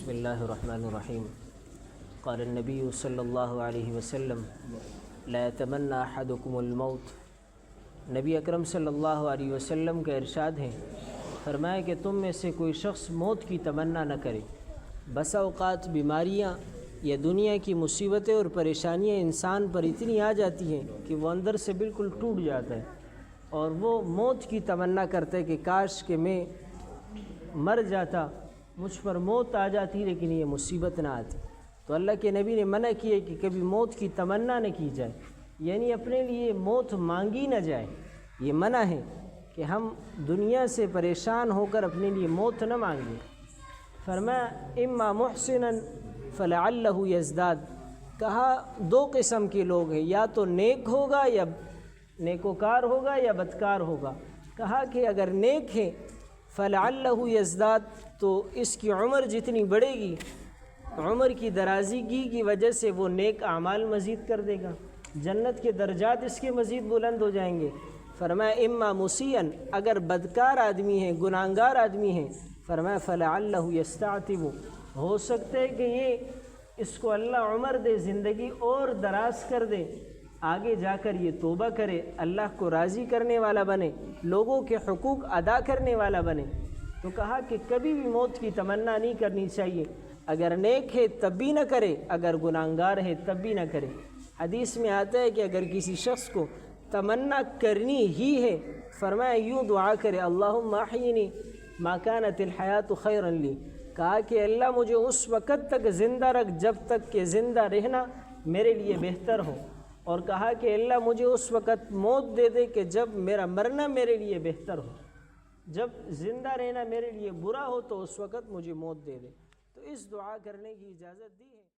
بسم اللہ الرحمن الرحیم قال النبی صلی اللہ علیہ وسلم لا يتمنى احدكم الموت۔ نبی اکرم صلی اللہ علیہ وسلم کا ارشاد ہے، فرمایا کہ تم میں سے کوئی شخص موت کی تمنا نہ کرے۔ بس اوقات بیماریاں یا دنیا کی مصیبتیں اور پریشانیاں انسان پر اتنی آ جاتی ہیں کہ وہ اندر سے بالکل ٹوٹ جاتا ہے اور وہ موت کی تمنا کرتا ہے کہ کاش کہ میں مر جاتا، مجھ پر موت آ جاتی لیکن یہ مصیبت نہ آتی۔ تو اللہ کے نبی نے منع کیا کہ کبھی موت کی تمنا نہ کی جائے، یعنی اپنے لیے موت مانگی نہ جائے۔ یہ منع ہے کہ ہم دنیا سے پریشان ہو کر اپنے لیے موت نہ مانگیں۔ فرمایا اما محسنا فلعلہ یزداد، کہا دو قسم کے لوگ ہیں، یا تو نیک ہوگا یا نیکوکار ہوگا یا بدکار ہوگا۔ کہا کہ اگر نیک ہے فلعلہ یزداد، تو اس کی عمر جتنی بڑھے گی، عمر کی درازیگی کی وجہ سے وہ نیک اعمال مزید کر دے گا، جنت کے درجات اس کے مزید بلند ہو جائیں گے۔ فرمایا اما مسیئن، اگر بدکار آدمی ہے، گناہگار آدمی ہے، فرمایا فلعلہ یستعتب، ہو سکتا ہے کہ یہ اس کو اللہ عمر دے، زندگی اور دراز کر دے، آگے جا کر یہ توبہ کرے، اللہ کو راضی کرنے والا بنے، لوگوں کے حقوق ادا کرنے والا بنے۔ تو کہا کہ کبھی بھی موت کی تمنا نہیں کرنی چاہیے، اگر نیک ہے تب بھی نہ کرے، اگر گناہگار ہے تب بھی نہ کرے۔ حدیث میں آتا ہے کہ اگر کسی شخص کو تمنا کرنی ہی ہے، فرمایا یوں دعا کرے اللہم احیینی ما کانت الحیات خیرا لی، کہا کہ اللہ مجھے اس وقت تک زندہ رکھ جب تک کہ زندہ رہنا میرے لیے بہتر ہو، اور کہا کہ اللہ مجھے اس وقت موت دے دے کہ جب میرا مرنا میرے لیے بہتر ہو، جب زندہ رہنا میرے لیے برا ہو تو اس وقت مجھے موت دے دے۔ تو اس دعا کرنے کی اجازت دی ہے۔